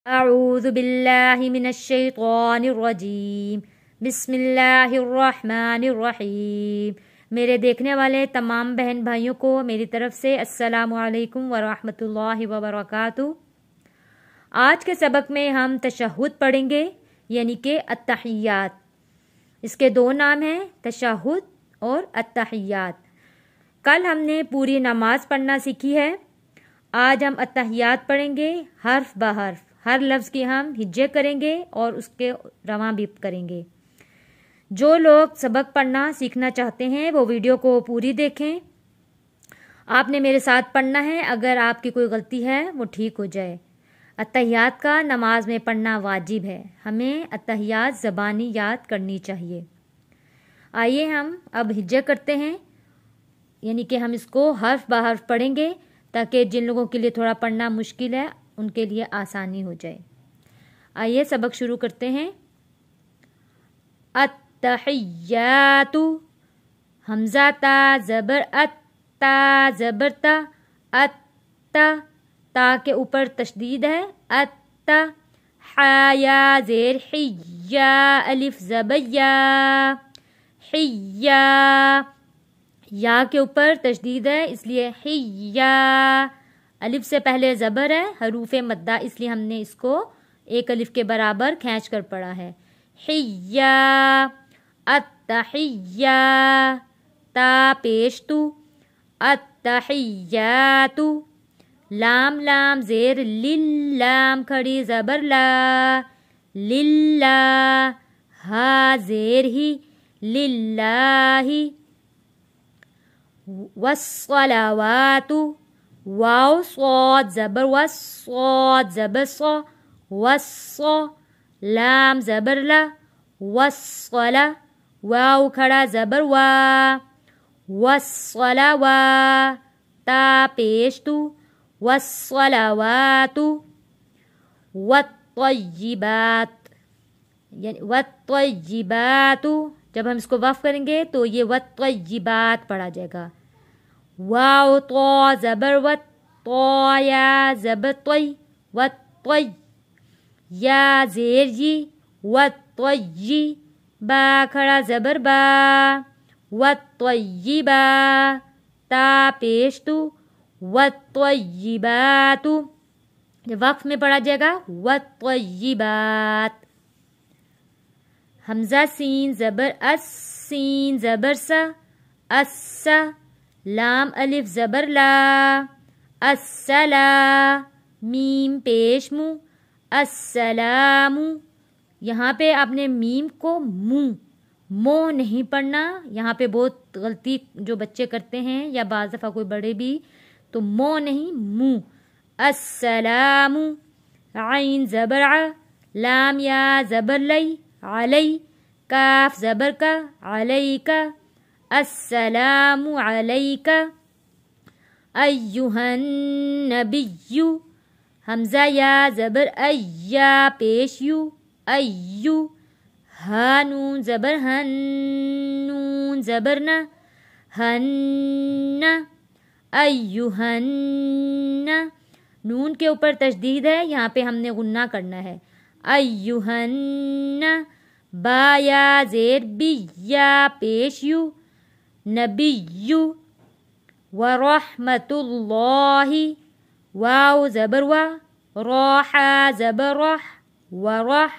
अऊज़ु बिल्लाहि मिनश्शैतानिर्रजीम बिस्मिल्लाहिर्रहमानिर्रहीम। मेरे देखने वाले तमाम बहन भाइयों को मेरी तरफ से अस्सलामु अलैकुम वरहमतुल्लाहि वबरकातुहू। आज के सबक में हम तशहुद पढ़ेंगे, यानी कि अत्तहियात। इसके दो नाम हैं, तशहुद और अत्तहियात। कल हमने पूरी नमाज पढ़ना सीखी है। आज हम अत्तहियात पढ़ेंगे हर्फ ब हर्फ। हर लफ्ज़ की हम हिज्जे करेंगे और उसके रवां भी करेंगे। जो लोग सबक पढ़ना सीखना चाहते हैं वो वीडियो को पूरी देखें। आपने मेरे साथ पढ़ना है, अगर आपकी कोई गलती है वो ठीक हो जाए। अत्तहियात का नमाज में पढ़ना वाजिब है। हमें अत्तहियात ज़बानी याद करनी चाहिए। आइए हम अब हिज्जे करते हैं, यानी कि हम इसको हर्फ ब हर्फ पढ़ेंगे ताकि जिन लोगों के लिए थोड़ा पढ़ना मुश्किल है उनके लिए आसानी हो जाए। आइए सबक शुरू करते हैं। अत्तहियातु, हमज़ा ता ज़बर अत्ता ज़बर ता, अत्ता, ता के ऊपर तशदीद है, अत्ता। हाया ज़ेर हिया, अलिफ ज़बर या, हिया। या के ऊपर तशदीद है इसलिए हिया। अलिफ से पहले ज़बर है, हरूफ़े मद्दा, इसलिए हमने इसको एक अलिफ के बराबर खींच कर पढ़ा है। हिया, अत्तहिया, ता पेश तू, अत्तहियातु। लाम लाम ज़ेर लिल, लाम खड़ी ज़बर ला, लिल्ला। हा ज़ेर ही, लिल्लाही। वस्सलावातु, वाव स्वाद ज़बर वस, स्वाद ज़बर सौ, वस्सौ। लाम ज़बर ला, वस्सला। वाव खड़ा ज़बर वा, वस्सलावा। ता पेश तू, वस्सलावातु। वत्तय्यिबात, यानी वत्तय्यिबातु। जब हम इसको वफ़ करेंगे तो ये वत्तय्यिबात पढ़ा जाएगा। वाव तो ज़बर वत, तो या ज़बर तोय, वत्तोय। या ज़ेर जी, वत्तोय्यी। बा खड़ा ज़बर बा, वत्तोय्यिबा। ता पेश तू, वत्तोय्यिबातु। वक्फ में पढ़ा जाएगा वत्तय्यिबात। हमज़ा सीन ज़बर अस, सीन ज़बर सा, अस्सा। लाम अलिफ ज़बर ला, अस्सला। मीम पेश मु, अस्सलामु। यहाँ पे आपने मीम को मो नहीं पढ़ना। यहाँ पे बहुत गलती जो बच्चे करते हैं या बाज़ दफ़ा कोई बड़े भी, तो मो नहीं मु। अस्सलामु। आइन ज़बर आ, लाम या ज़बर लई, अलई। काफ ज़बर का, अलैका। अस्सलामु अलैका। अय्युहन नबिय्यु, हमज़ा या ज़बर अय्या पेश यू, अय्यु। हा नून ज़बर हन, नून ज़बर न, हन्ना। अय्युहन्ना। नून के ऊपर तशदीद है, यहाँ पे हमने गुन्ना करना है। अय्युहन्ना। बा या ज़ेर बिया पेश यू, नबिय्यु। वरहमतुल्लाहि, वाव ज़बर वा, रोहा ज़बर रोह, वरह।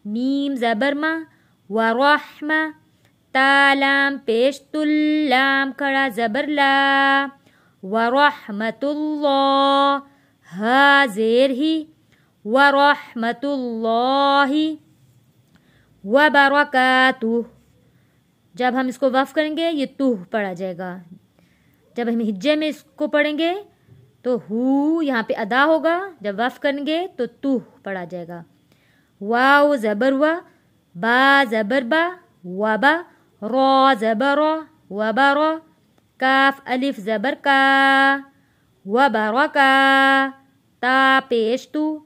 मीम ज़बर मा, वरहमा। तालाम पेश तुल, लाम खड़ा ज़बर ला, वरहमतुल्लाह। हा ज़ेर ही, वरहमतुल्लाहि। वबरकातुह। जब हम इसको वफ़ करेंगे ये तुह पढ़ा जाएगा। जब हम हिज्जे में इसको पढ़ेंगे तो हु यहाँ पे अदा होगा, जब वफ़ करेंगे तो तुह पढ़ा जाएगा। वाव ज़बर वा, बा ज़बर बा, वबा। रो ज़बर रो, वबरो। काफ अलिफ ज़बर का, वबरका। ता पेश तू,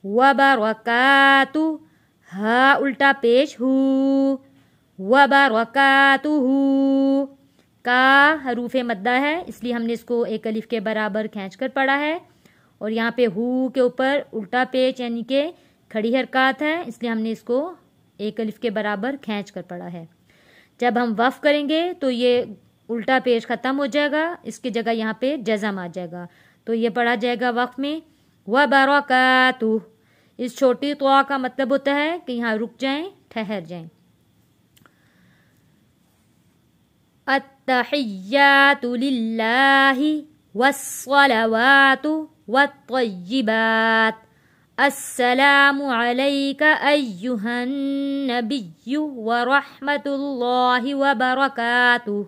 वबरकातु। हा उल्टा पेश हु, वबरकातुहु। का हरूफ़े मद्दा है, इसलिए हमने इसको एक अलिफ के बराबर खींच कर पढ़ा है। और यहाँ पे हु के ऊपर उल्टा पेश यानी कि खड़ी हरकत है, इसलिए हमने इसको एक अलिफ के बराबर खींच कर पढ़ा है। जब हम वफ़ करेंगे तो ये उल्टा पेश ख़त्म हो जाएगा, इसकी जगह यहाँ पे जज़म आ जाएगा, तो ये पढ़ा जाएगा वक़्फ में व बरकातुहू। इस छोटी तौआ का मतलब होता है कि यहाँ रुक जाएं, ठहर जाएं। अत्तहिय्यातु लिल्लाहि वस्सलावातु वत्तय्यिबात अस्सलामु अलैका अय्युहन नबिय्यु व रहमतुल्लाहि व बरकातुहू।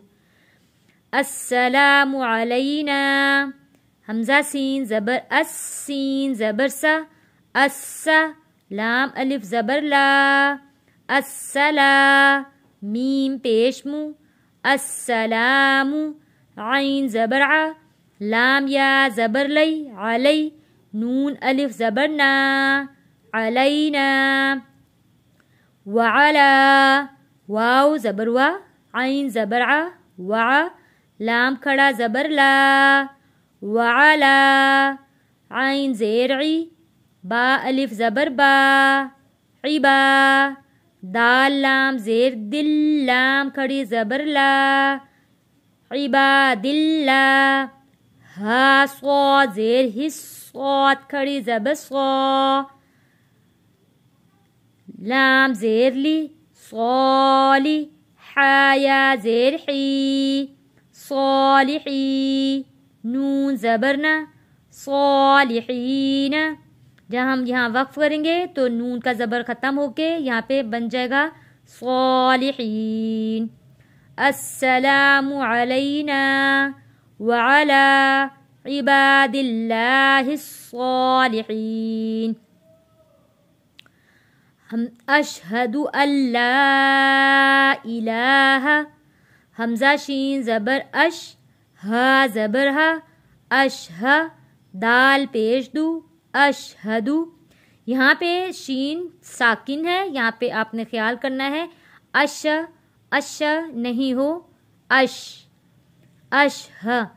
अस्सलामु अलैना, हमजा सीन ज़बर अस, सीन ज़बर सा, अस्सा, लाम अलिफ ज़बर ला, अस्सला, मीम पेश मु, अस्सलामु, आइन ज़बर आ, लाम या ज़बर लई, अलई, नून अलिफ ज़बर ना, अलैना, वअला, वाव ज़बर वा, आइन ज़बर आ, वा, लाम खड़ा ज़बर ला, वअला, आइन ज़ेर ई, बा अलिफ ज़बर बा, इबा, दाल लाम ज़ेर दिल, लाम खड़ी ज़बर ला, इबादिल्ला, हा सॉद ज़ेर हिस, सॉद खड़ी ज़बर सॉ, लाम ज़ेर ली, सॉली, हाया ज़ेर ही, सॉलिही, नून ज़बर ना, सॉलिहीना। जब हम यहाँ वक्फ करेंगे तो नून का ज़बर ख़त्म होके यहाँ पे बन जाएगा सॉलिहीन। अस्सलामु अलैना व अला इबादिल्लाहिस सॉलिहीन। हम अशहदु अल्ला इलाहा, हमजा शीन ज़बर अश, हा ज़बर हा, अशहा, दाल पेश दू, अशहदु। यहाँ पे शीन साकिन है, यहाँ पे आपने ख्याल करना है अश अश नहीं हो, अश अशह,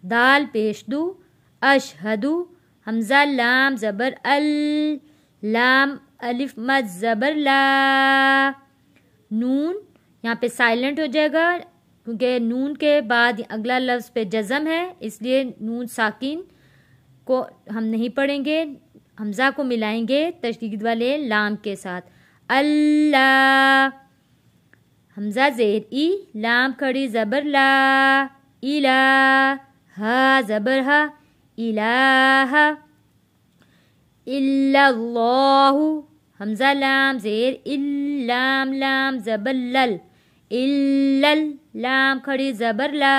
दाल पेश दू, अशहदु। हमजा लाम ज़बर अल, लाम अलिफ मद ज़बर ला, नून यहाँ पे साइलेंट हो जाएगा क्योंकि नून के बाद अगला लफ्ज़ पे जज़म है, इसलिए नून साकिन को हम नहीं पढ़ेंगे, हमज़ा को मिलाएंगे तशदीद वाले लाम के साथ। अल्लाह, हमज़ा ज़ेर ई, लाम खड़ी ज़बर ला, इला, हा ज़बर हा, इलाहा, इल्लल्लाहु, हमज़ा लाम ज़ेर इल, लाम लाम ज़बर लल, इल्लल, लाम खड़ी ज़बर ला,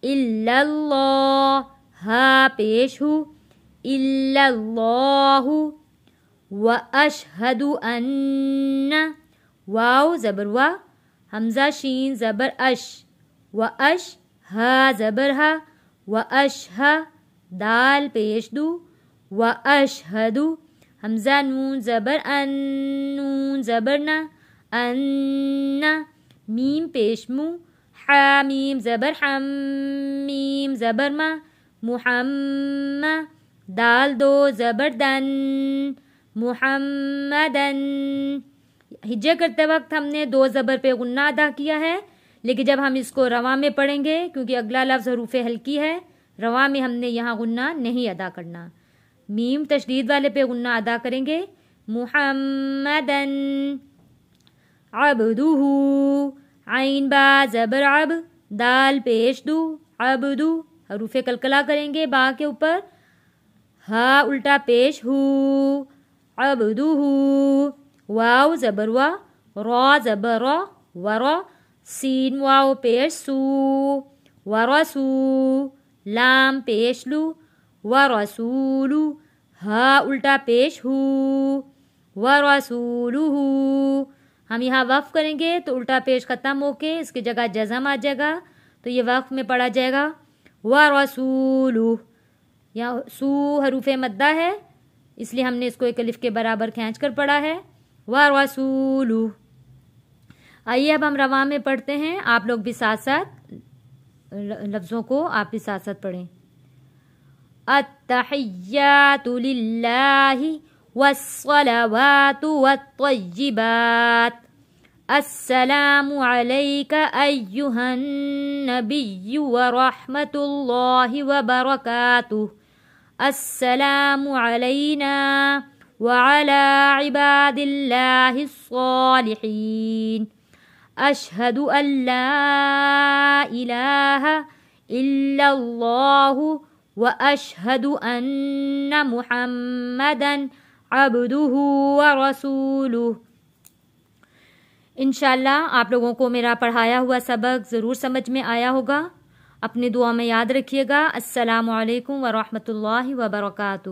इल्लल्लाह, हा पेश हु, इल्लल्लाहु। व अशहदु अन्ना, वाव ज़बर वा, हमज़ा शीन ज़बर अश, व अश, हा ज़बर हा, व अशहा, दाल पेश दू, व अशहदु। हमज़ा नून ज़बर अन, नून ज़बर ना, अन्ना, मीम पेश मु, हा मीम ज़बर हम, मीम ज़बर मा, मुहम्मा, दाल दो ज़बर दन, मुहम्मदन। हिज्जा करते वक्त हमने दो ज़बर पे गुन्ना अदा किया है, लेकिन जब हम इसको रवा में पढ़ेंगे क्योंकि अगला लफ्ज़ हरूफ हल्की है, रवा में हमने यहाँ गुन्ना नहीं अदा करना, मीम तशदीद वाले पे गुन्ना अदा करेंगे। मुहम्मदन, अब्दुहु, आइन बा ज़बर अब, दाल पेश दू, अब्दु, हरूफे कलकला करेंगे बा के ऊपर, हा उल्टा पेश हु, अब्दुहु। वाव ज़बर वा, रा ज़बर रा, वरा, सीन वाव पेश सू, वरसू, लाम पेश लू, वरसूलु, हा उल्टा पेश हु, वरसूलुहु। हम यहाँ वक्फ करेंगे तो उल्टा पेश ख़त्म होके इसकी जगह जज़म आ जाएगा, तो ये वक्फ में पढ़ा जाएगा वरसूलु। यहाँ सू हरूफ मद्दा है, इसलिए हमने इसको एक अलिफ के बराबर खींच कर पढ़ा है, वरसूलु। आइए अब हम रवा में पढ़ते हैं, आप लोग भी साथ साथ लफ्ज़ों को आप भी साथ साथ पढ़ें। التحیات للہ والصلوات والطیبات السلام علیک ایہا النبی ورحمۃ اللہ وبرکاتہ السلام علینا وعلی عباد اللہ الصالحین اشہد ان لا الہ الا اللہ واشہد ان محمدا عبدہ ورسولہ۔ انشاءاللہ آپ لوگوں کو میرا پڑھایا ہوا سبق ضرور سمجھ میں آیا ہوگا۔ اپنی دعا میں یاد رکھیے گا۔ السلام علیکم ورحمۃ اللہ وبرکاتہ۔